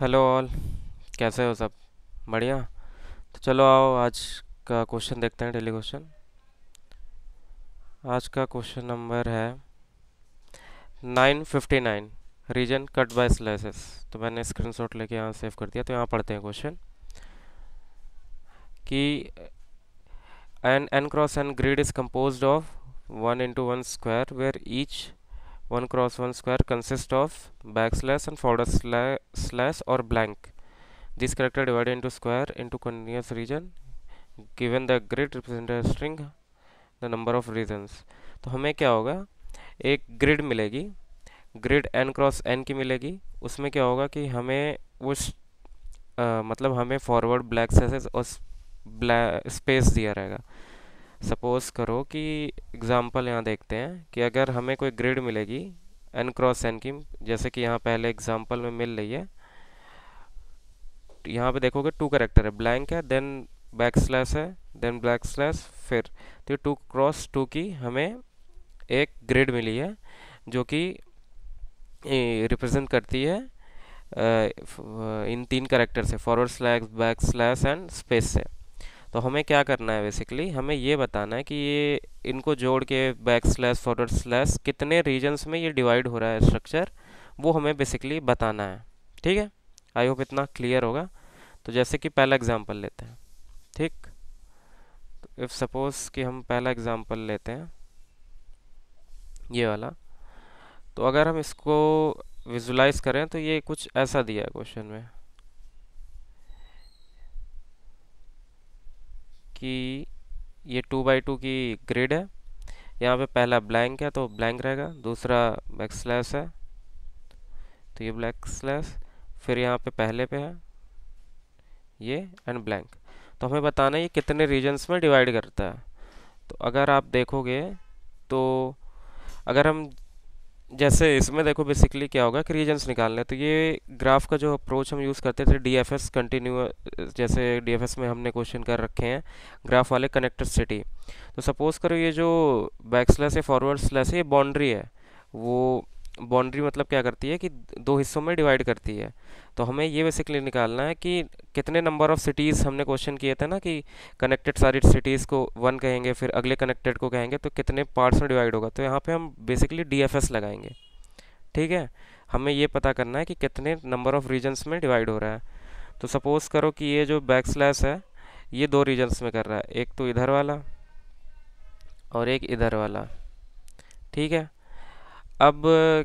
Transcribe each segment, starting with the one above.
Hello all. कैसे हो सब? बढ़िया। तो चलो आओ आज का क्वेश्चन देखते हैं, डेली क्वेश्चन। आज का क्वेश्चन नंबर है 959। Region cut by slices. तो मैंने स्क्रीनशॉट लेके यहाँ सेव कर दिया, तो यहाँ पढ़ते हैं क्वेश्चन कि an n cross n grid is composed of 1 into 1 square where each 1 cross 1 square consists of backslash and forward slash or blank. This character divided into square into continuous region. Given the grid represent a string, the number of regions. तो हमें क्या होगा, एक grid मिलेगी, grid n cross n की मिलेगी। उसमें क्या होगा कि हमें मतलब हमें फॉरवर्ड ब्लैक स्पेसेस और स्पेस दिया रहेगा। सपोज करो कि एग्जांपल यहाँ देखते हैं कि अगर हमें कोई ग्रिड मिलेगी n क्रॉस n की, जैसे कि यहाँ पहले एग्जांपल में मिल रही है। यहाँ पे देखोगे टू करेक्टर है, ब्लैंक है, देन बैक स्लैश है, देन ब्लैक स्लैश, फिर तो 2 क्रॉस 2 की हमें एक ग्रिड मिली है जो कि रिप्रेजेंट करती है इन 3 करेक्टर से, forward slash, back slash and space से। तो हमें क्या करना है, बेसिकली हमें ये बताना है कि ये इनको जोड़ के बैक स्लैश, फॉरवर्ड स्लैश कितने रीजन्स में ये डिवाइड हो रहा है स्ट्रक्चर, वो हमें बेसिकली बताना है। ठीक है, आई होप इतना क्लियर होगा। तो जैसे कि पहला एग्जांपल लेते हैं। ठीक, तो इफ़ सपोज कि हम पहला एग्जांपल लेते हैं ये वाला। तो अगर हम इसको विजुलाइज करें तो ये कुछ ऐसा दिया है क्वेश्चन में कि ये 2 by 2 की ग्रिड है। यहाँ पे पहला ब्लैंक है तो ब्लैंक रहेगा, दूसरा बैक स्लैश है तो ये ब्लैक स्लैश, फिर यहाँ पे पहले पे है ये एंड ब्लैंक। तो हमें बताना है ये कितने रीजन्स में डिवाइड करता है। तो अगर आप देखोगे तो अगर हम जैसे इसमें देखो, बेसिकली क्या होगा कि रीजन्स निकालने हैं। तो ये ग्राफ का जो अप्रोच हम यूज़ करते थे डीएफएस कंटिन्यू, जैसे डीएफएस में हमने क्वेश्चन कर रखे हैं ग्राफ वाले कनेक्टेड सिटी। तो सपोज करो ये जो बैक स्लैश है, फॉरवर्ड स्लैश है, ये बाउंड्री है। वो बाउंड्री मतलब क्या करती है कि दो हिस्सों में डिवाइड करती है। तो हमें ये बेसिकली निकालना है कि कितने नंबर ऑफ सिटीज़, हमने क्वेश्चन किए थे ना कि कनेक्टेड सारी सिटीज़ को वन कहेंगे, फिर अगले कनेक्टेड को कहेंगे, तो कितने पार्ट्स में डिवाइड होगा। तो यहाँ पे हम बेसिकली डीएफएस लगाएंगे। ठीक है, हमें ये पता करना है कि कितने नंबर ऑफ रीजन्स में डिवाइड हो रहा है। तो सपोज करो कि ये जो बैक स्लैश है ये 2 रीजन्स में कर रहा है, एक तो इधर वाला और एक इधर वाला। ठीक है, अब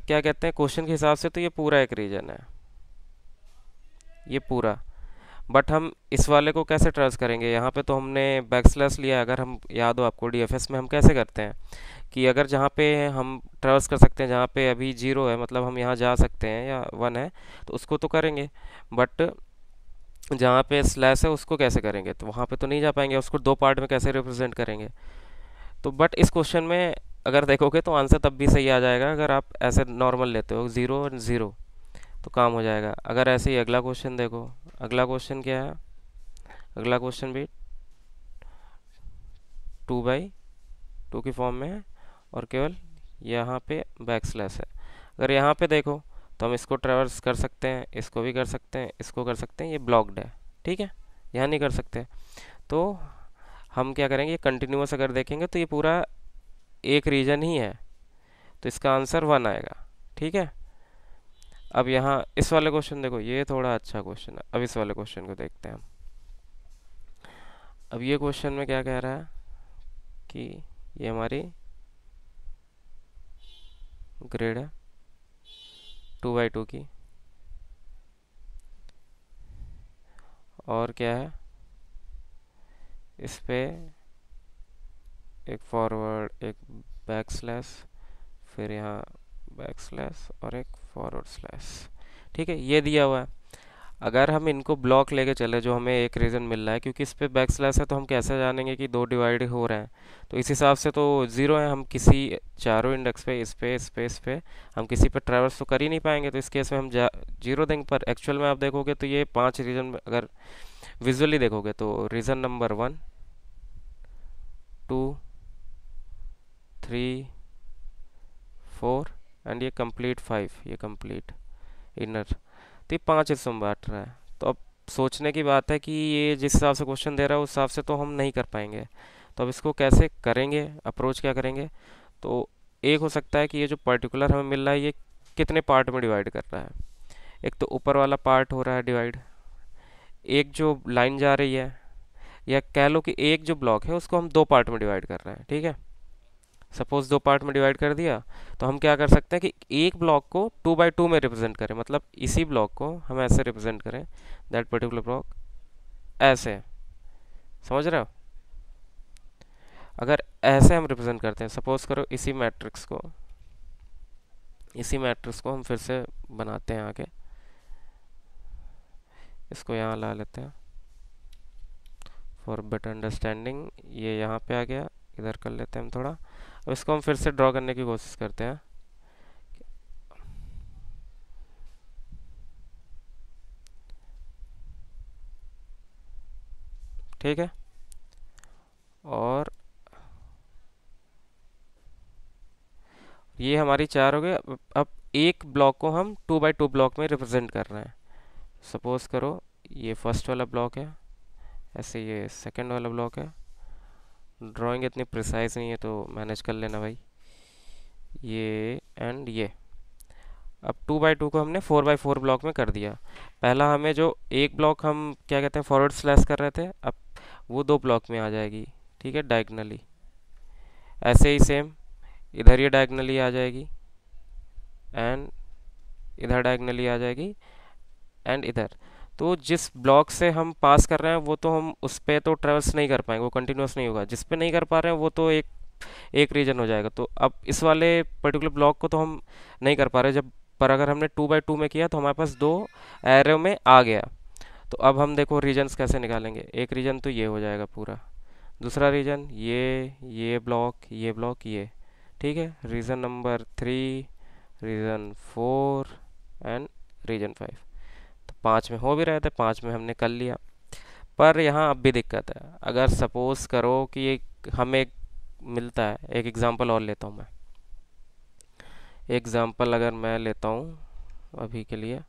क्या कहते हैं, क्वेश्चन के हिसाब से तो ये पूरा एक रीजन है, ये पूरा। बट हम इस वाले को कैसे ट्रेस करेंगे, यहाँ पे तो हमने बैक स्लैश लिया। अगर हम याद हो आपको डीएफएस में हम कैसे करते हैं कि अगर जहाँ पे हम ट्रेवर्स कर सकते हैं, जहाँ पे अभी 0 है मतलब हम यहाँ जा सकते हैं, या 1 है तो उसको तो करेंगे। बट जहाँ पे स्लैश है उसको कैसे करेंगे, तो वहाँ पे तो नहीं जा पाएंगे, उसको 2 पार्ट में कैसे रिप्रेजेंट करेंगे। तो बट इस क्वेश्चन में अगर देखोगे तो आंसर तब भी सही आ जाएगा अगर आप ऐसे नॉर्मल लेते हो 0 और 0, तो काम हो जाएगा। अगर ऐसे ही अगला क्वेश्चन देखो, अगला क्वेश्चन क्या है, अगला क्वेश्चन भी 2 by 2 की फॉर्म में है और केवल यहाँ पे बैक स्लैश है। अगर यहाँ पे देखो तो हम इसको ट्रेवर्स कर सकते हैं, इसको भी कर सकते हैं, इसको कर सकते हैं, ये ब्लॉक्ड है। ठीक है, यहाँ नहीं कर सकते। तो हम क्या करेंगे, कंटिन्यूअस अगर देखेंगे तो ये पूरा एक रीजन ही है, तो इसका आंसर 1 आएगा। ठीक है, अब यहाँ इस वाले क्वेश्चन देखो, ये थोड़ा अच्छा क्वेश्चन है। अब इस वाले क्वेश्चन को देखते हैं हम। अब ये क्वेश्चन में क्या कह रहा है कि ये हमारी ग्रिड है 2 by 2 की, और क्या है इस पे एक फॉरवर्ड, एक बैक स्लैश, फिर यहाँ बैक स्लैश और एक फॉरवर्ड स्लैश। ठीक है, ये दिया हुआ है। अगर हम इनको ब्लॉक लेके चले, जो हमें एक रीज़न मिल रहा है, क्योंकि इस पे बैक स्लैश है तो हम कैसे जानेंगे कि 2 डिवाइड हो रहे हैं। तो इस हिसाब से तो 0 है, हम किसी चारों इंडेक्स पे, इस पे, इस पे, इस पे हम किसी पे ट्रैवर्स तो कर ही नहीं पाएंगे। तो इस केस में हम 0 देंगे। पर एक्चुअल में आप देखोगे तो ये 5 रीजन में, अगर विजुअली देखोगे तो रीजन नंबर 1, 2, 3, 4 एंड ये कंप्लीट 5, ये कंप्लीट इनर। तो ये 5 हिस्सों में बांट रहा है। तो अब सोचने की बात है कि ये जिस हिसाब से क्वेश्चन दे रहा है उस हिसाब से तो हम नहीं कर पाएंगे। तो अब इसको कैसे करेंगे, अप्रोच क्या करेंगे? तो एक हो सकता है कि ये जो पर्टिकुलर हमें मिल रहा है ये कितने पार्ट में डिवाइड कर रहा है। एक तो ऊपर वाला पार्ट हो रहा है डिवाइड, एक जो लाइन जा रही है, या कह लो कि एक जो ब्लॉक है उसको हम दो पार्ट में डिवाइड कर रहे हैं, ठीक है। सपोज दो पार्ट में डिवाइड कर दिया, तो हम क्या कर सकते हैं कि एक ब्लॉक को 2 बाई 2 में रिप्रेजेंट करें, मतलब इसी ब्लॉक को हम ऐसे रिप्रेजेंट करें, दैट पर्टिकुलर ब्लॉक ऐसे, समझ रहे हो? अगर ऐसे हम रिप्रेजेंट करते हैं, सपोज करो इसी मैट्रिक्स को हम फिर से बनाते हैं आगे, इसको यहाँ ला लेते हैं फॉर बेटर अंडरस्टैंडिंग। ये यहाँ पे आ गया, इधर कर लेते हैं हम थोड़ा। अब इसको हम फिर से ड्रॉ करने की कोशिश करते हैं। ठीक है, और ये हमारी चार हो गए। अब एक ब्लॉक को हम 2 बाई 2 ब्लॉक में रिप्रेजेंट कर रहे हैं। सपोज करो ये फर्स्ट वाला ब्लॉक है, ऐसे ये सेकंड वाला ब्लॉक है। ड्राइंग इतनी प्रिसाइज नहीं है तो मैनेज कर लेना भाई, ये एंड ये। अब 2 बाई 2 को हमने 4 बाई 4 ब्लॉक में कर दिया। पहला हमें जो एक ब्लॉक हम क्या कहते हैं फॉरवर्ड स्लैश कर रहे थे, अब वो दो ब्लॉक में आ जाएगी, ठीक है, डायगनली। ऐसे ही सेम इधर ये डायगनली आ जाएगी, एंड इधर डायगनली आ जाएगी, एंड इधर। तो जिस ब्लॉक से हम पास कर रहे हैं वो तो हम उस पे तो ट्रेवल्स नहीं कर पाएंगे, वो कंटिन्यूस नहीं होगा। जिस पे नहीं कर पा रहे हैं वो तो एक एक रीजन हो जाएगा। तो अब इस वाले पर्टिकुलर ब्लॉक को तो हम नहीं कर पा रहे जब, पर अगर हमने 2 बाई 2 में किया तो हमारे पास दो एरो में आ गया। तो अब हम देखो रीजन्स कैसे निकालेंगे। एक रीजन तो ये हो जाएगा पूरा, दूसरा रीजन ये ब्लॉक ये, ठीक है। Region number 3, region 4 and region 5। तो 5 में हो भी रहे थे, 5 में हमने कर लिया। पर यहाँ अब भी दिक्कत है। अगर सपोज करो कि एक हमें मिलता है, एक एग्जांपल और लेता हूँ मैं। एग्जांपल अगर मैं लेता हूँ अभी के लिए,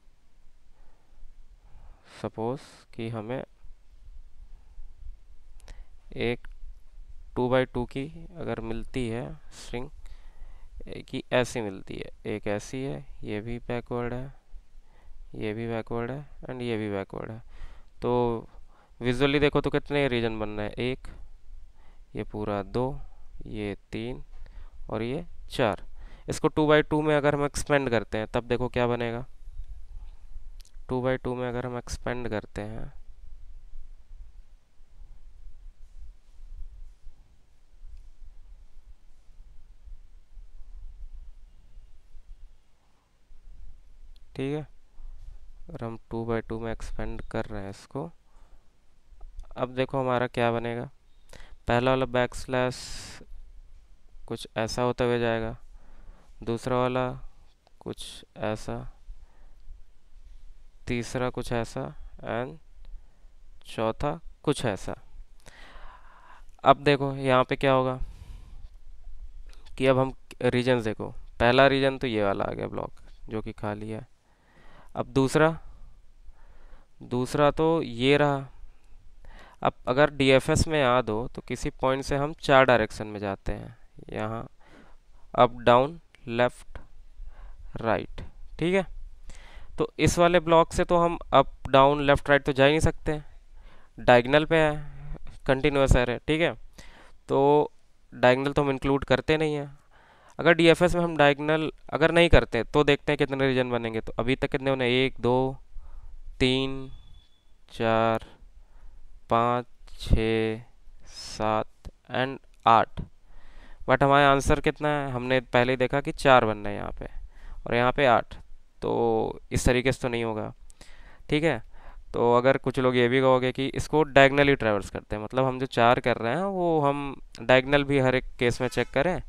सपोज कि हमें एक 2 बाई 2 की अगर मिलती है स्ट्रिंग कि ऐसी मिलती है, एक ऐसी है, ये भी बैकवर्ड है, ये भी बैकवर्ड है, एंड ये भी बैकवर्ड है। तो विजुअली देखो तो कितने रीजन बन रहे हैं, एक, ये पूरा दो, ये 3 और ये 4। इसको 2 बाई 2 में अगर हम एक्सपेंड करते हैं तब देखो क्या बनेगा। 2 बाई 2 में अगर हम एक्सपेंड करते हैं, ठीक है, अगर हम 2 बाई 2 में एक्सपेंड कर रहे हैं इसको, अब देखो हमारा क्या बनेगा। पहला वाला बैक स्लैश कुछ ऐसा होता हुआ जाएगा, दूसरा वाला कुछ ऐसा, तीसरा कुछ ऐसा, एंड चौथा कुछ ऐसा। अब देखो यहाँ पे क्या होगा कि अब हम रीजन देखो, पहला रीजन तो ये वाला आ गया ब्लॉक जो कि खाली है। अब दूसरा दूसरा तो ये रहा। अब अगर डीएफएस में याद हो तो किसी पॉइंट से हम 4 डायरेक्शन में जाते हैं, यहाँ अप डाउन लेफ्ट राइट, ठीक है। तो इस वाले ब्लॉक से तो हम अप डाउन लेफ्ट राइट तो जा ही नहीं सकते, डायगनल पे है, कंटिन्यूस एरे, ठीक है। तो डायगनल तो हम इंक्लूड करते नहीं हैं। अगर डीएफएस में हम डायगनल अगर नहीं करते तो देखते हैं कितने रीजन बनेंगे। तो अभी तक कितने होने, 1 2 3 4 5 6 7 एंड 8। बट हमारा आंसर कितना है, हमने पहले ही देखा कि 4 बनना है यहाँ पे, और यहाँ पे 8। तो इस तरीके से तो नहीं होगा, ठीक है। तो अगर कुछ लोग ये भी कहोगे कि इसको डायगनली ट्रैवर्स करते हैं, मतलब हम जो 4 कर रहे हैं वो हम डायगनल भी हर एक केस में चेक करें,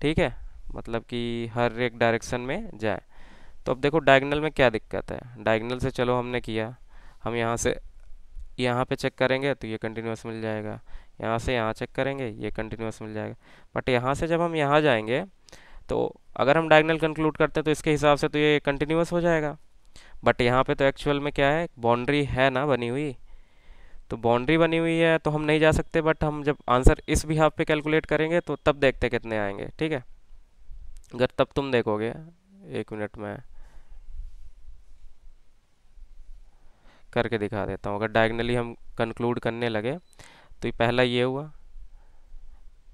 ठीक है, मतलब कि हर एक डायरेक्शन में जाए। तो अब देखो डायगनल में क्या दिक्कत है। डायगनल से चलो हमने किया, हम यहाँ से यहाँ पे चेक करेंगे तो ये कंटिन्यूस मिल जाएगा, यहाँ से यहाँ चेक करेंगे ये कंटिन्यूस मिल जाएगा। बट यहाँ से जब हम यहाँ जाएंगे तो अगर हम डायगनल कंक्लूड करते हैं तो इसके हिसाब से तो ये कंटिन्यूस हो जाएगा। बट यहाँ पे तो एक्चुअल में क्या है, बाउंड्री है ना बनी हुई, तो बाउंड्री बनी हुई है तो हम नहीं जा सकते, बट हम जब आंसर इस भी हाफ पे कैलकुलेट करेंगे तो तब देखते कितने आएंगे, ठीक है। अगर तब तुम देखोगे, एक मिनट में करके दिखा देता हूँ। अगर डायगनली हम कंक्लूड करने लगे तो ये पहला ये हुआ,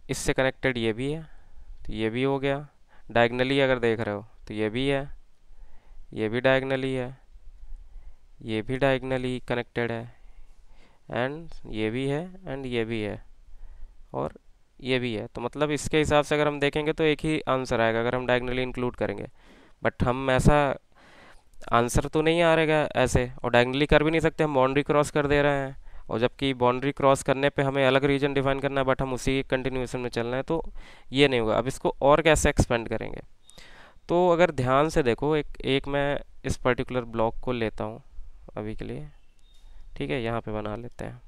इससे कनेक्टेड ये भी है, तो ये भी हो गया। डायगनली अगर देख रहे हो तो ये भी है, ये भी डायगनली है, ये भी डायगनली कनेक्टेड है, एंड ये भी है, एंड ये भी है, और ये भी है। तो मतलब इसके हिसाब से अगर हम देखेंगे तो एक ही आंसर आएगा अगर हम डायगनली इंक्लूड करेंगे। बट हम ऐसा आंसर तो नहीं आ रहेगा ऐसे, और डायगनली कर भी नहीं सकते, हम बाउंड्री क्रॉस कर दे रहे हैं, और जबकि बाउंड्री क्रॉस करने पे हमें अलग रीजन डिफाइन करना है, बट हम उसी कंटिन्यूएशन में चलना है, तो ये नहीं होगा। अब इसको और कैसे एक्सपेंड करेंगे, तो अगर ध्यान से देखो, एक एक मैं इस पर्टिकुलर ब्लॉक को लेता हूँ अभी के लिए, ठीक है, यहाँ पे बना लेते हैं।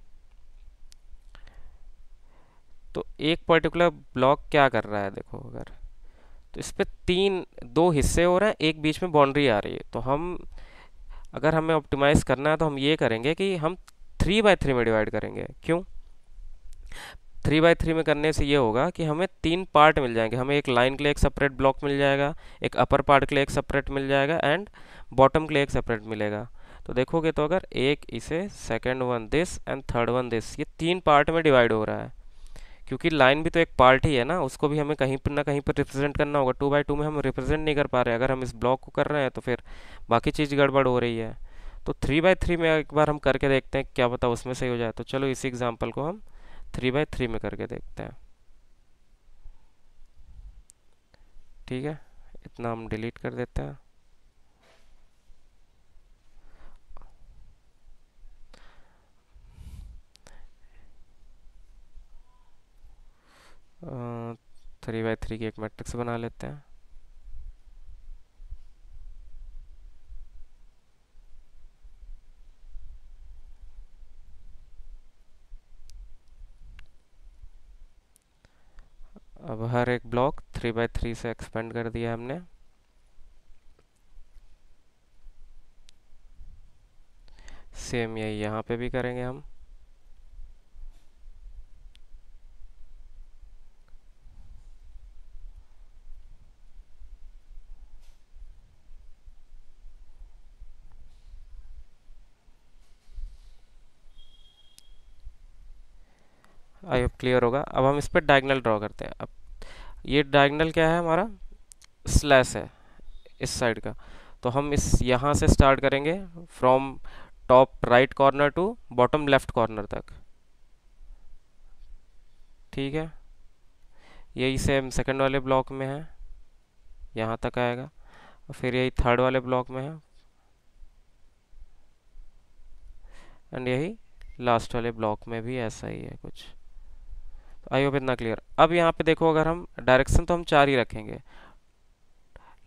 तो एक पर्टिकुलर ब्लॉक क्या कर रहा है देखो, अगर तो इस पे तीन दो हिस्से हो रहे हैं, एक बीच में बाउंड्री आ रही है, तो हम अगर हमें ऑप्टिमाइज करना है तो हम ये करेंगे कि हम 3 बाय 3 में डिवाइड करेंगे। क्यों? 3 बाय 3 में करने से ये होगा कि हमें तीन पार्ट मिल जाएंगे, हमें एक लाइन के लिए एक सेपरेट ब्लॉक मिल जाएगा, एक अपर पार्ट के लिए एक सेपरेट मिल जाएगा, एंड बॉटम के लिए एक सेपरेट मिलेगा। तो देखोगे तो अगर एक इसे, second one this, and third one this, ये तीन पार्ट में डिवाइड हो रहा है, क्योंकि लाइन भी तो एक पार्ट ही है ना, उसको भी हमें कहीं पर ना कहीं पर रिप्रेजेंट करना होगा। 2 बाय 2 में हम रिप्रेजेंट नहीं कर पा रहे हैं, अगर हम इस ब्लॉक को कर रहे हैं तो फिर बाकी चीज़ गड़बड़ हो रही है। तो 3 बाय 3 में एक बार हम करके देखते हैं, क्या पता उसमें सही हो जाए। तो चलो इसी एग्जांपल को हम 3 बाय 3 में करके देखते हैं, ठीक है। इतना हम डिलीट कर देते हैं। 3 बाय 3 की एक मैट्रिक्स बना लेते हैं। अब हर एक ब्लॉक 3 बाय 3 से एक्सपेंड कर दिया हमने। सेम यही यहाँ पे भी करेंगे हम। आई होप क्लियर होगा। अब हम इस पर डायगनल ड्रॉ करते हैं। अब ये डायगनल क्या है हमारा, स्लैश है इस साइड का। तो हम इस यहाँ से स्टार्ट करेंगे, from top right corner to bottom left corner तक, ठीक है। यही सेम सेकंड वाले ब्लॉक में है, यहाँ तक आएगा, और फिर यही थर्ड वाले ब्लॉक में है, एंड यही लास्ट वाले ब्लॉक में भी ऐसा ही है कुछ। तो आई होप इतना क्लियर। अब यहाँ पे देखो, अगर हम डायरेक्शन तो हम चार ही रखेंगे,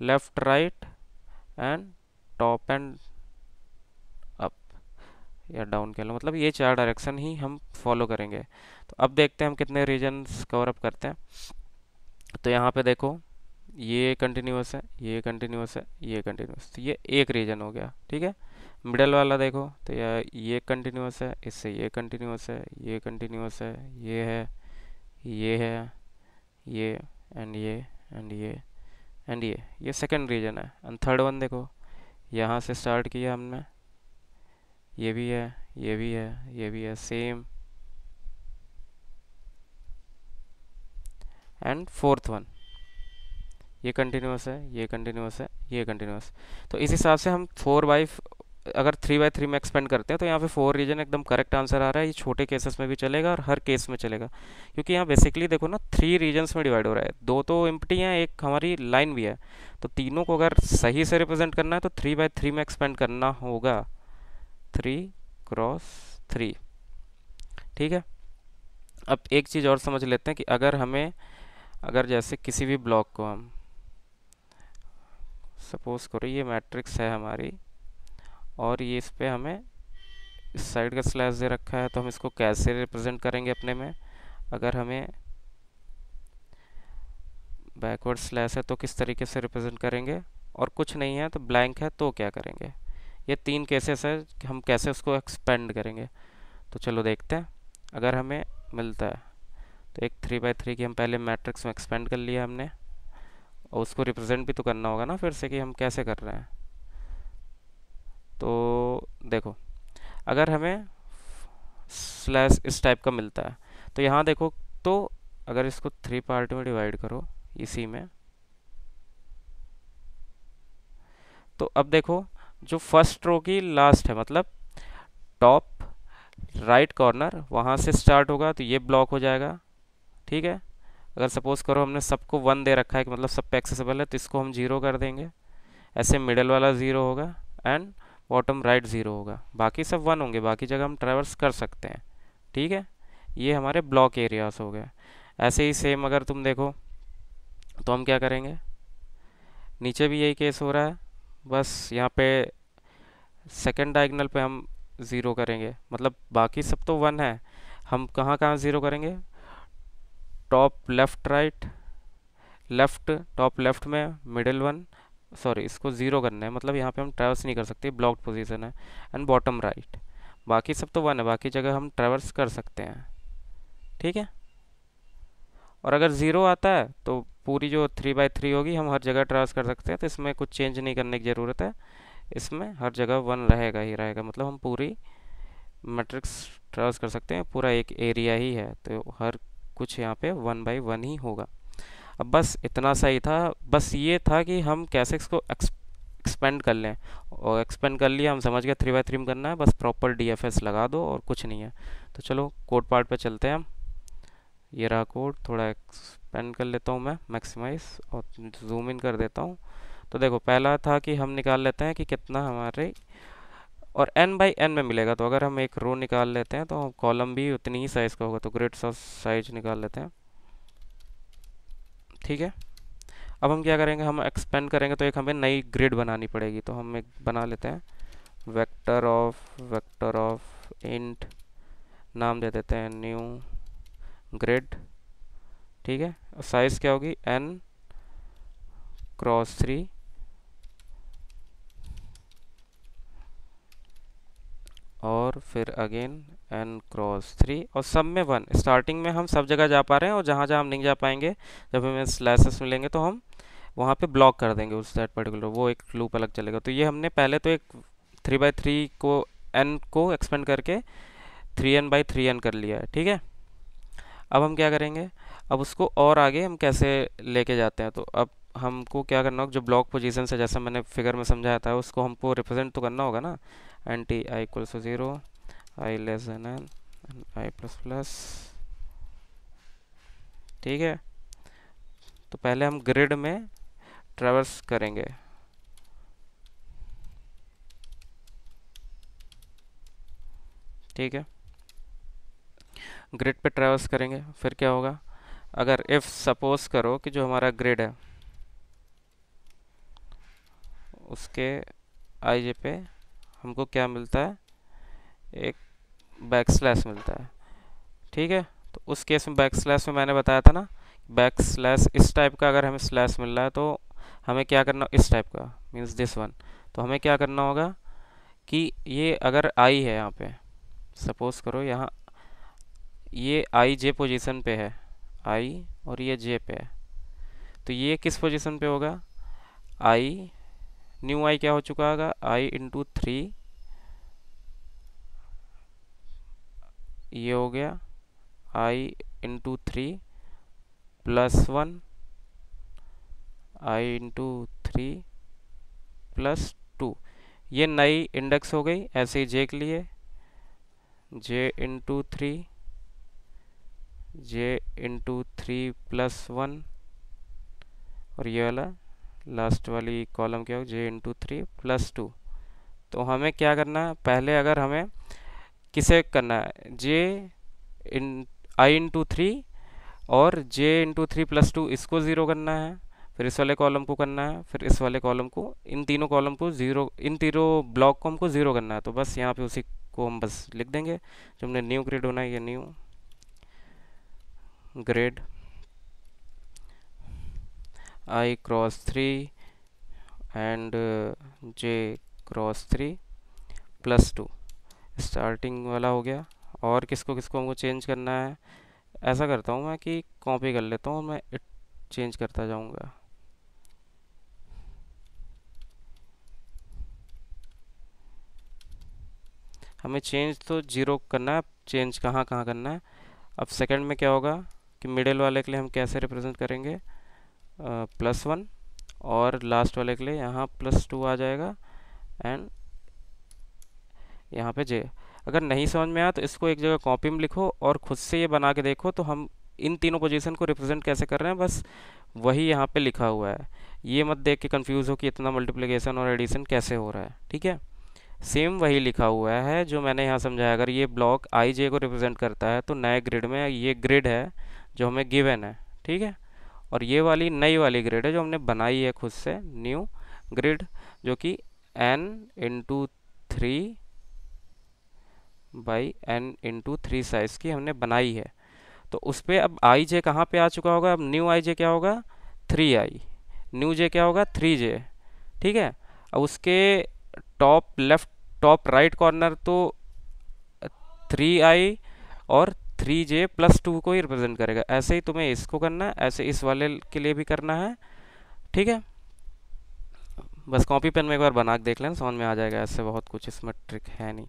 left right and top and up, या डाउन कह लो, मतलब ये चार डायरेक्शन ही हम फॉलो करेंगे। तो अब देखते हैं हम कितने रीजन्स कवर अप करते हैं। तो यहाँ पे देखो, ये कंटिन्यूस है, ये कंटिन्यूस है, ये कंटिन्यूस, तो ये एक रीजन हो गया, ठीक है। मिडल वाला देखो तो ये कंटिन्यूस है, इससे ये कंटिन्यूस है, ये कंटिन्यूस है, ये है, ये है, ये, एंड ये, एंड ये, एंड ये सेकंड रीजन है। एंड थर्ड वन देखो, यहाँ से स्टार्ट किया हमने, ये भी है, ये भी है, ये भी है, सेम। एंड फोर्थ वन, ये कंटिन्यूस है, ये कंटिन्यूस है, ये कंटिन्यूस। तो इस हिसाब से हम अगर 3 बाय 3 में एक्सपेंड करते हैं तो यहाँ पे 4 रीजन एकदम करेक्ट आंसर आ रहा है। ये छोटे केसेस में भी चलेगा और हर केस में चलेगा, क्योंकि यहाँ बेसिकली देखो ना, 3 रीजन्स में डिवाइड हो रहा है, दो तो एम्प्टी हैं, एक हमारी लाइन भी है। तो तीनों को अगर सही से रिप्रेजेंट करना है तो 3 बाय 3 में एक्सपेंड करना होगा, 3 × 3, ठीक है। अब एक चीज़ और समझ लेते हैं कि अगर जैसे किसी भी ब्लॉक को हम सपोज करो ये मैट्रिक्स है हमारी, और ये इस पे हमें इस साइड का स्लैश दे रखा है, तो हम इसको कैसे रिप्रेजेंट करेंगे अपने में। अगर हमें बैकवर्ड स्लैश है तो किस तरीके से रिप्रेजेंट करेंगे, और कुछ नहीं है तो ब्लैंक है तो क्या करेंगे, ये 3 केसेस है कि हम कैसे उसको एक्सपेंड करेंगे। तो चलो देखते हैं। अगर हमें मिलता है तो एक 3 बाई 3 की हम पहले मैट्रिक्स में एक्सपेंड कर लिया हमने, और उसको रिप्रेजेंट भी तो करना होगा ना फिर से कि हम कैसे कर रहे हैं। तो देखो, अगर हमें स्लैश इस टाइप का मिलता है तो यहाँ देखो, तो अगर इसको 3 पार्ट में डिवाइड करो इसी में, तो अब देखो जो फर्स्ट रो की लास्ट है, मतलब टॉप राइट कॉर्नर वहाँ से स्टार्ट होगा तो ये ब्लॉक हो जाएगा। ठीक है, अगर सपोज करो हमने सबको 1 दे रखा है कि मतलब सब पे एक्सेसिबल है, तो इसको हम 0 कर देंगे। ऐसे मिडल वाला 0 होगा एंड बॉटम राइट 0 होगा, बाकी सब 1 होंगे, बाकी जगह हम ट्रैवर्स कर सकते हैं। ठीक है, ये हमारे ब्लॉक एरियाज हो गए। ऐसे ही सेम अगर तुम देखो तो हम क्या करेंगे, नीचे भी यही केस हो रहा है, बस यहाँ पे सेकंड डायगोनल पे हम 0 करेंगे, मतलब बाकी सब तो 1 है, हम कहाँ कहाँ 0 करेंगे, top left right, left top left में मिडिल 1, सॉरी इसको 0 करना है, मतलब यहाँ पे हम ट्रैवर्स नहीं कर सकते, ब्लॉक्ड पोजीशन है, एंड बॉटम राइट, बाकी सब तो 1 है, बाकी जगह हम ट्रैवर्स कर सकते हैं। ठीक है, और अगर 0 आता है तो पूरी जो 3 बाई 3 होगी हम हर जगह ट्रैवर्स कर सकते हैं, तो इसमें कुछ चेंज नहीं करने की ज़रूरत है, इसमें हर जगह 1 रहेगा ही रहेगा, मतलब हम पूरी मैट्रिक्स ट्रैवर्स कर सकते हैं, पूरा एक एरिया ही है तो हर कुछ यहाँ पे 1 बाई 1 ही होगा। अब बस इतना सा ही था, बस ये था कि हम कैसे इसको एक्सपेंड कर लें, और एक्सपेंड कर लिया, हम समझ गए 3 बाई 3 में करना है, बस प्रॉपर डीएफएस लगा दो और कुछ नहीं है। तो चलो कोड पार्ट पे चलते हैं हम। ये रहा कोड, थोड़ा एक्सपेंड कर लेता हूँ मैं, मैक्सिमाइज और जूम इन कर देता हूँ। तो देखो पहला था कि हम निकाल लेते हैं कि कितना हमारे, और n बाई n में मिलेगा, तो अगर हम एक रो निकाल लेते हैं तो कॉलम भी उतनी ही साइज़ का होगा, तो ग्रिड साइज निकाल लेते हैं। ठीक है, अब हम क्या करेंगे, हम एक्सपेंड करेंगे तो एक हमें नई ग्रिड बनानी पड़ेगी, तो हम एक बना लेते हैं, वेक्टर ऑफ इंट, नाम दे देते हैं न्यू ग्रिड। ठीक है, साइज़ क्या होगी, n×3, और फिर अगेन n×3, और सब में 1। स्टार्टिंग में हम सब जगह जा पा रहे हैं, और जहाँ जहाँ हम नहीं जा पाएंगे, जब हमें स्लैसेस मिलेंगे तो हम वहाँ पे ब्लॉक कर देंगे उस दैट पर्टिकुलर, वो एक लूप अलग चलेगा। तो ये हमने पहले तो एक 3 बाई 3 को n को एक्सपेंड करके 3n/3n कर लिया है। ठीक है, अब हम क्या करेंगे, अब उसको और आगे हम कैसे लेके जाते हैं, तो अब हमको क्या करना होगा, जो ब्लॉक पोजीशन से जैसा मैंने फिगर में समझाया था उसको हमको रिप्रेजेंट तो करना होगा ना, एंटी i=0, i<n i++। ठीक है, तो पहले हम ग्रिड में ट्रैवर्स करेंगे। ठीक है, ग्रिड पे ट्रैवर्स करेंगे, फिर क्या होगा, अगर इफ़ सपोज करो कि जो हमारा ग्रिड है उसके आईजे पे हमको क्या मिलता है, एक बैक स्लैश मिलता है। ठीक है, तो उस केस में बैक स्लैश में मैंने बताया था ना, बैक स्लैश इस टाइप का अगर हमें स्लैश मिल रहा है तो हमें क्या करना, इस टाइप का मीन्स दिस वन, तो हमें क्या करना होगा कि ये अगर आई है यहाँ पे, सपोज करो यहाँ ये आई जे पोजीशन पे है, आई और ये जे पे है, तो ये किस पोजीशन पे होगा, आई, न्यू आई क्या हो चुका होगा, i×3, ये हो गया i×3 +1, i×3 +2, ये नई इंडेक्स हो गई। ऐसे ही जे के लिए j×3, j×3 +1, और ये वाला लास्ट वाली कॉलम क्या हो, j×3 +2। तो हमें क्या करना है, पहले अगर हमें किसे करना है, i×3 और j×3 +2 इसको ज़ीरो करना है, फिर इस वाले कॉलम को करना है, फिर इस वाले कॉलम को, इन तीनों कॉलम को ज़ीरो, इन तीनों ब्लॉक को हमको ज़ीरो करना है। तो बस यहाँ पे उसी को हम बस लिख देंगे, जो हमने न्यू ग्रिड होना है, ये new grid i×3 and j×3, +2 starting वाला हो गया। और किसको किसको हमको चेंज करना है, ऐसा करता हूँ मैं कि कॉपी कर लेता हूँ, मैं चेंज करता जाऊँगा। हमें चेंज तो जीरो करना है, चेंज कहाँ कहाँ करना है। अब सेकंड में क्या होगा कि मिडिल वाले के लिए हम कैसे रिप्रेजेंट करेंगे, +1, और लास्ट वाले के लिए यहाँ +2 आ जाएगा, एंड यहाँ पे जे। अगर नहीं समझ में आया तो इसको एक जगह कॉपी में लिखो और खुद से ये बना के देखो, तो हम इन तीनों पोजीशन को रिप्रेजेंट कैसे कर रहे हैं, बस वही यहाँ पे लिखा हुआ है। ये मत देख के कंफ्यूज हो कि इतना मल्टीप्लिकेशन और एडिशन कैसे हो रहा है, ठीक है। सेम वही लिखा हुआ है जो मैंने यहाँ समझाया। अगर ये ब्लॉक आई जे को रिप्रेजेंट करता है तो नए ग्रिड में ये ग्रिड है जो हमें गिवन है, ठीक है। और ये वाली नई वाली ग्रिड है जो हमने बनाई है खुद से, न्यू ग्रिड, जो कि n×3 साइज की हमने बनाई है। तो उस पर अब आई जे कहाँ पे आ चुका होगा, अब न्यू आई जे क्या होगा, 3i, न्यू जे क्या होगा, 3j, ठीक है। अब उसके top left, top right corner तो 3i और 3j+2 को ही रिप्रेजेंट करेगा। ऐसे ही तुम्हें इसको करना है, ऐसे इस वाले के लिए भी करना है, ठीक है। बस कॉपी पेन में एक बार बना के देख लेना, समझ में आ जाएगा। ऐसे बहुत कुछ इसमें ट्रिक है नहीं।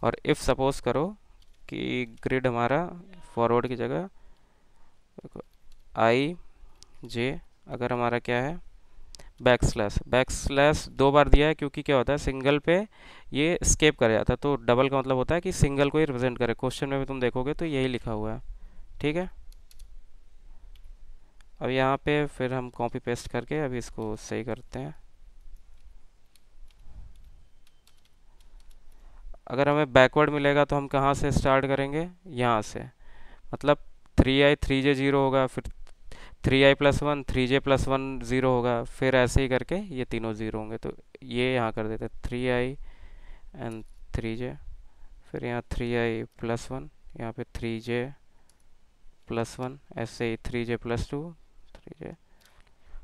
और इफ़ सपोज करो कि ग्रिड हमारा फॉरवर्ड की जगह आई जे, अगर हमारा क्या है, बैक स्लैश 2 बार दिया है, क्योंकि क्या होता है सिंगल पे ये स्केप कर जाता है, तो डबल का मतलब होता है कि सिंगल को ही रिप्रेजेंट करे। क्वेश्चन में भी तुम देखोगे तो यही लिखा हुआ है, ठीक है। अब यहाँ पे फिर हम कॉपी पेस्ट करके अभी इसको सही करते हैं। अगर हमें बैकवर्ड मिलेगा तो हम कहाँ से स्टार्ट करेंगे, यहाँ से, मतलब 3i 3j 0 होगा, फिर 3i+1 3j+1 0 होगा, फिर ऐसे ही करके ये तीनों 0 होंगे। तो ये यहाँ कर देते 3i एंड 3j, फिर यहाँ 3i+1, यहाँ पे 3j+1, ऐसे ही 3j+2 3j,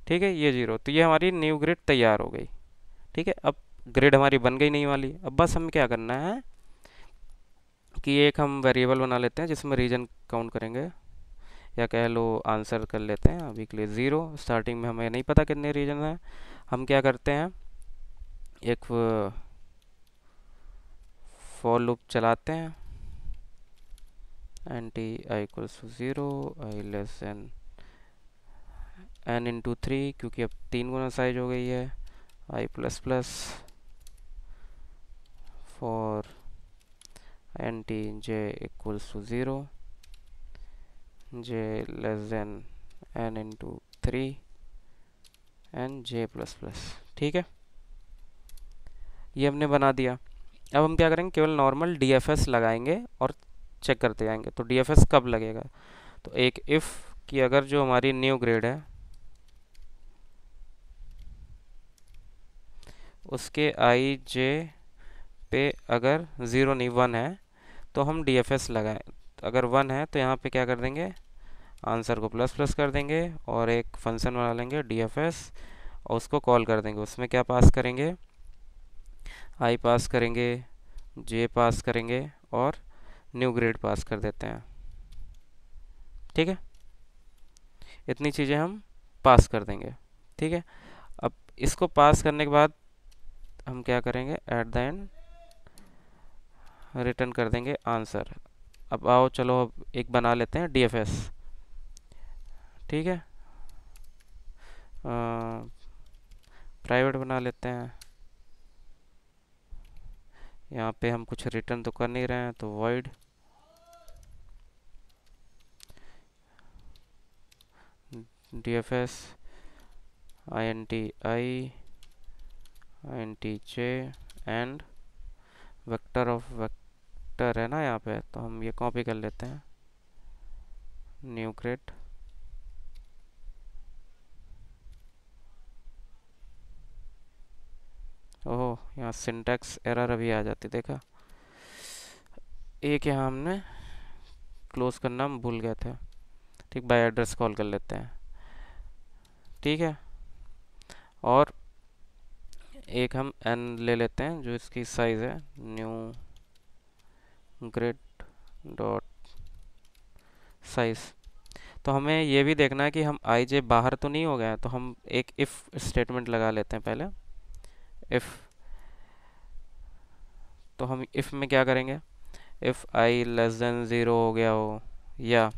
ठीक है, ये 0। तो ये हमारी न्यू ग्रिड तैयार हो गई, ठीक है। अब ग्रिड हमारी बन गई नहीं वाली। अब बस हमें क्या करना है कि एक हम वेरिएबल बना लेते हैं जिसमें रीजन काउंट करेंगे, या कह लो आंसर कर लेते हैं अभी के लिए 0। स्टार्टिंग में हमें नहीं पता कितने रीजन हैं। हम क्या करते हैं, एक फॉर लूप चलाते हैं, n=0, i<n n×3, क्योंकि अब 3 गुना साइज हो गई है, i++ for j=0, j<n×3 and j++, ठीक है। ये हमने बना दिया। अब हम क्या करेंगे, केवल नॉर्मल DFS लगाएंगे और चेक करते जाएंगे। तो DFS कब लगेगा, तो एक इफ़ कि अगर जो हमारी न्यू ग्रेड है उसके आई जे पे अगर 0 नहीं 1 है तो हम DFS लगाएं। अगर 1 है तो यहाँ पे क्या कर देंगे, आंसर को ++ कर देंगे और एक फंक्शन बना लेंगे DFS, और उसको कॉल कर देंगे। उसमें क्या पास करेंगे, आई पास करेंगे, जे पास करेंगे और न्यू ग्रेड पास कर देते हैं, ठीक है। इतनी चीज़ें हम पास कर देंगे, ठीक है। अब इसको पास करने के बाद हम क्या करेंगे, एट द एंड रिटर्न कर देंगे आंसर। अब आओ चलो अब एक बना लेते हैं DFS, ठीक है। प्राइवेट बना लेते हैं। यहाँ पे हम कुछ रिटर्न तो कर नहीं रहे हैं, तो void DFS int j and vector of vector है ना यहाँ पे, तो हम ये कॉपी कर लेते हैं, न्यू ग्रिड, ओह यहाँ सिंटैक्स एरर अभी आ जाती, देखा। एक यहाँ हमने क्लोज करना हम भूल गए थे, ठीक। बाय एड्रेस कॉल कर लेते हैं, ठीक है। और एक हम n ले लेते हैं जो इसकी साइज़ है, न्यू ग्रिड डॉट साइज़। तो हमें ये भी देखना है कि हम आई जे बाहर तो नहीं हो गए हैं, तो हम एक इफ़ स्टेटमेंट लगा लेते हैं पहले। इफ़, तो हम इफ़ में क्या करेंगे, if I less than zero हो गया हो, या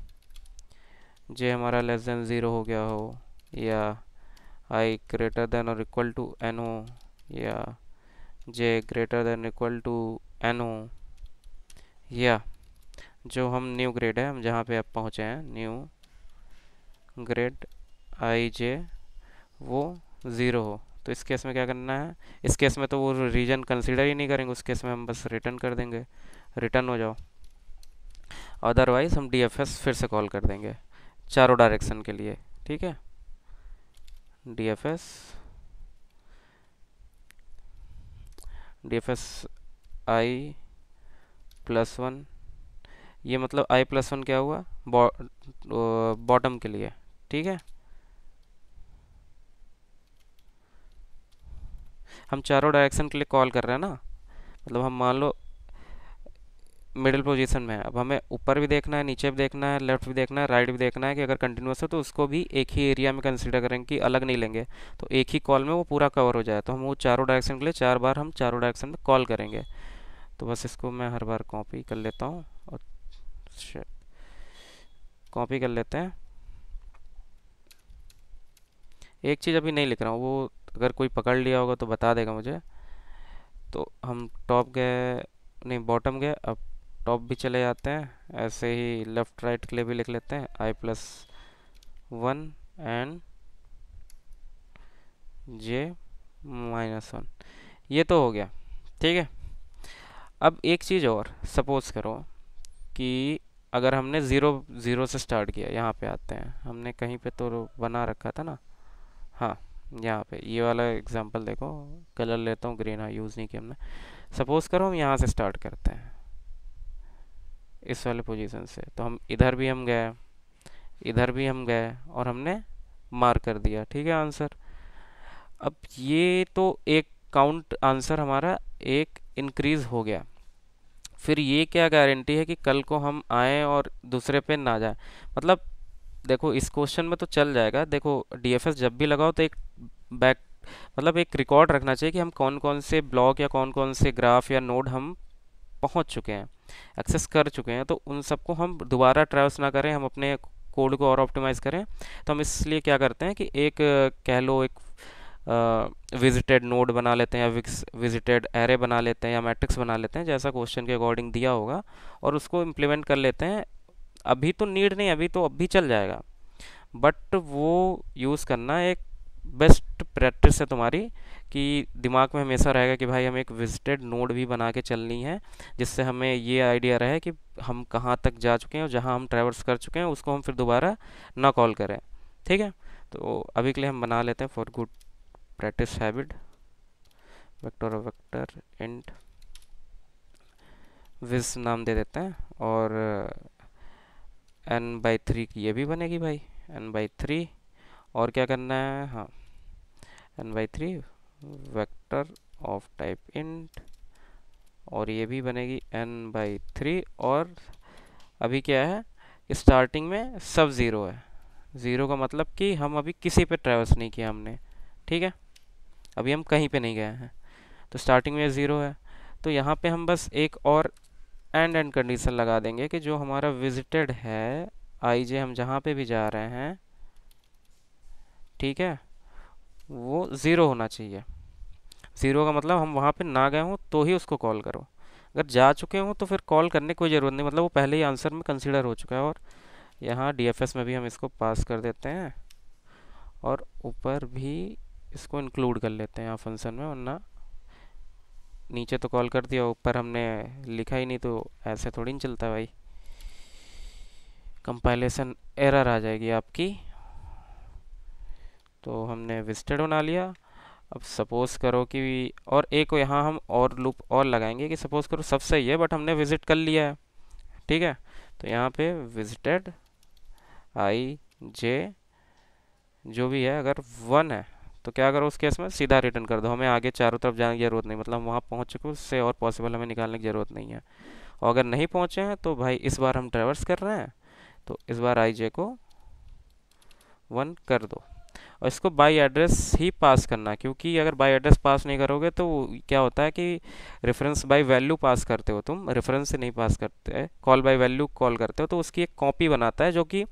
जे हमारा लेस देन ज़ीरो हो गया हो, या आई ग्रेटर देन और इक्वल टू एन हो, या j greater than equal to n हो, या जो हम न्यू ग्रेड है, हम जहाँ पे अब पहुँचे हैं, न्यू ग्रेड आई जे वो ज़ीरो हो। तो इस केस में क्या करना है, इस केस में तो वो रीजन कंसीडर ही नहीं करेंगे, उस केस में हम बस रिटर्न कर देंगे, रिटर्न हो जाओ। अदरवाइज हम डीएफएस फिर से कॉल कर देंगे चारों डायरेक्शन के लिए। ठीक है, डीएफएस डीएफएस आई प्लस वन, ये मतलब आई प्लस वन क्या हुआ, बॉटम के लिए। ठीक है, हम चारों डायरेक्शन के लिए कॉल कर रहे हैं ना, मतलब हम मान लो मिडिल पोजीशन में है, अब हमें ऊपर भी देखना है, नीचे भी देखना है, लेफ्ट भी देखना है, राइट भी देखना है कि अगर कंटिन्यूस है तो उसको भी एक ही एरिया में कंसीडर करेंगे कि अलग नहीं लेंगे, तो एक ही कॉल में वो पूरा कवर हो जाए। तो हम वो चारों डायरेक्शन के लिए 4 बार हम चारों डायरेक्शन में कॉल करेंगे। तो बस इसको मैं हर बार कॉपी कर लेता हूँ और कॉपी कर लेते हैं। एक चीज़ अभी नहीं लिख रहा हूँ, वो अगर कोई पकड़ लिया होगा तो बता देगा मुझे। तो हम टॉप गए, नहीं बॉटम गए, अब टॉप भी चले जाते हैं, ऐसे ही लेफ़्ट राइट के लिए भी लिख लेते हैं i plus one and j minus one. ये तो हो गया। ठीक है, अब एक चीज़ और, सपोज़ करो कि अगर हमने ज़ीरो ज़ीरो से स्टार्ट किया, यहाँ पे आते हैं, हमने कहीं पे तो बना रखा था ना, हाँ यहाँ पे ये वाला एग्जांपल देखो, कलर लेता हूँ ग्रीन, हाँ यूज़ नहीं किया हमने। सपोज़ करो हम यहाँ से स्टार्ट करते हैं इस वाले पोजीशन से, तो हम इधर भी हम गए, इधर भी हम गए और हमने मार्क कर दिया। ठीक है आंसर। अब ये तो एक काउंट आंसर हमारा एक इंक्रीज हो गया, फिर ये क्या गारंटी है कि कल को हम आए और दूसरे पे ना जाए। मतलब देखो इस क्वेश्चन में तो चल जाएगा, देखो डीएफएस जब भी लगाओ तो एक बैक, मतलब एक रिकॉर्ड रखना चाहिए कि हम कौन कौन से ब्लॉक या कौन कौन से ग्राफ या नोड हम पहुंच चुके हैं, एक्सेस कर चुके हैं, तो उन सबको हम दोबारा ट्रैवर्स ना करें, हम अपने कोड को और ऑप्टिमाइज़ करें। तो हम इसलिए क्या करते हैं कि एक कह लो एक विजिटेड नोड बना लेते हैं, या विजिटेड एरे बना लेते हैं, या मैट्रिक्स बना लेते हैं, जैसा क्वेश्चन के अकॉर्डिंग दिया होगा, और उसको इम्प्लीमेंट कर लेते हैं। अभी तो नीड नहीं, अभी तो अभी चल जाएगा, बट वो यूज़ करना एक बेस्ट प्रैक्टिस है तुम्हारी, कि दिमाग में हमेशा रहेगा कि भाई हमें एक विजिटेड नोड भी बना के चलनी है, जिससे हमें ये आइडिया रहे कि हम कहाँ तक जा चुके हैं और जहाँ हम ट्रैवर्स कर चुके हैं उसको हम फिर दोबारा ना कॉल करें। ठीक है, तो अभी के लिए हम बना लेते हैं for good practice habit, vector और वेक्टर इंट विज नाम दे देते हैं, और n/3 की ये भी बनेगी भाई, n/3। और क्या करना है, हाँ n/3 vector of type int, और ये भी बनेगी n/3। और अभी क्या है, स्टार्टिंग में सब ज़ीरो है, ज़ीरो का मतलब कि हम अभी किसी पे ट्रैवर्स नहीं किया हमने। ठीक है, अभी हम कहीं पे नहीं गए हैं, तो स्टार्टिंग में ज़ीरो है। तो यहाँ पे हम बस एक और एंड कंडीशन लगा देंगे कि जो हमारा विजिटेड है आई जे, हम जहाँ पे भी जा रहे हैं, ठीक है, वो ज़ीरो होना चाहिए। ज़ीरो का मतलब हम वहाँ पे ना गए हों तो ही उसको कॉल करो, अगर जा चुके हों तो फिर कॉल करने की कोई ज़रूरत नहीं, मतलब वो पहले ही आंसर में कंसीडर हो चुका है। और यहाँ डीएफएस में भी हम इसको पास कर देते हैं, और ऊपर भी इसको इंक्लूड कर लेते हैं यहाँ फंक्शन में, वरना नीचे तो कॉल कर दिया, ऊपर हमने लिखा ही नहीं, तो ऐसे थोड़ी नहीं चलता भाई, कंपाइलेशन एरर आ जाएगी आपकी। तो हमने विजिटेड बना लिया। अब सपोज़ करो कि, और एक यहाँ हम और लूप और लगाएंगे कि सपोज़ करो सब सही है बट हमने विज़िट कर लिया है। ठीक है, तो यहाँ पे विजिटेड आई जे जो भी है अगर वन है तो क्या करो उस केस में, सीधा रिटर्न कर दो, हमें आगे चारों तरफ जाने की ज़रूरत नहीं, मतलब वहाँ पहुँच चुके उससे और पॉसिबल हमें निकालने की ज़रूरत नहीं है। और अगर नहीं पहुँचे हैं तो भाई इस बार हम ट्रैवर्स कर रहे हैं, तो इस बार आई जे को 1 कर दो। और इसको बाई एड्रेस ही पास करना है, क्योंकि अगर बाई एड्रेस पास नहीं करोगे तो क्या होता है कि रेफरेंस बाई वैल्यू पास करते हो तुम, रेफरेंस से नहीं पास करते, कॉल बाई वैल्यू कॉल करते हो, तो उसकी एक कॉपी बनाता है जो कि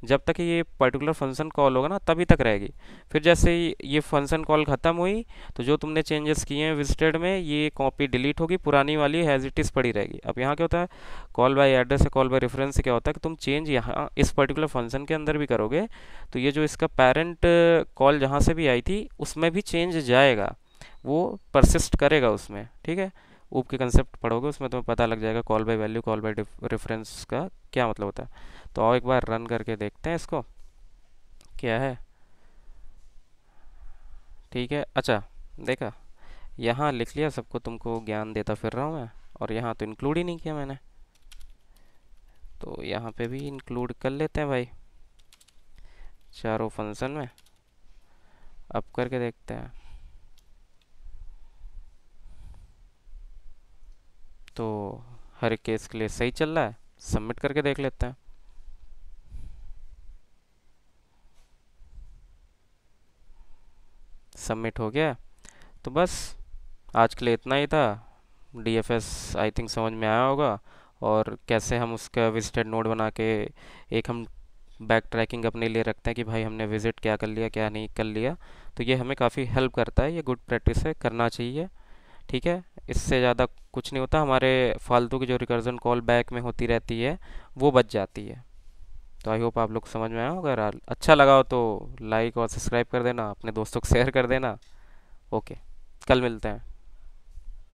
जब तक ये पर्टिकुलर फंक्शन कॉल होगा ना तभी तक रहेगी। फिर जैसे ही ये फंक्शन कॉल ख़त्म हुई तो जो तुमने चेंजेस किए हैं विजिटेड में ये कॉपी डिलीट होगी, पुरानी वाली हैज़ इट इज़ पड़ी रहेगी। अब यहाँ क्या होता है, कॉल बाई एड्रेस से कॉल बाई रेफरेंस से क्या होता है कि तुम चेंज यहाँ इस पर्टिकुलर फंक्शन के अंदर भी करोगे तो ये जो इसका पेरेंट कॉल जहाँ से भी आई थी उसमें भी चेंज जाएगा, वो परसिस्ट करेगा उसमें, ठीक है। ऊप के कंसेप्ट पढ़ोगे उसमें तुम्हें पता लग जाएगा call by value call by reference का क्या मतलब होता है। तो आओ एक बार रन करके देखते हैं इसको क्या है। ठीक है, अच्छा देखा, यहाँ लिख लिया सबको, तुमको ज्ञान देता फिर रहा हूँ मैं, और यहाँ तो इंक्लूड ही नहीं किया मैंने, तो यहाँ पे भी इंक्लूड कर लेते हैं भाई चारों फंक्शन में। अब करके देखते हैं, तो हर एक केस के लिए सही चल रहा है, सबमिट करके देख लेते हैं। सबमिट हो गया। तो बस आज के लिए इतना ही था। डीएफएस आई थिंक समझ में आया होगा, और कैसे हम उसका विजिटेड नोड बना के एक हम बैक ट्रैकिंग अपने लिए रखते हैं कि भाई हमने विजिट क्या कर लिया क्या नहीं कर लिया। तो ये हमें काफ़ी हेल्प करता है, ये गुड प्रैक्टिस है, करना चाहिए। ठीक है, इससे ज़्यादा कुछ नहीं होता, हमारे फालतू की जो रिकर्जन कॉल बैक में होती रहती है वो बच जाती है। तो आई होप आप लोग समझ में आया होगा, अगर अच्छा लगा हो तो लाइक और सब्सक्राइब कर देना, अपने दोस्तों को शेयर कर देना। ओके, कल मिलते हैं।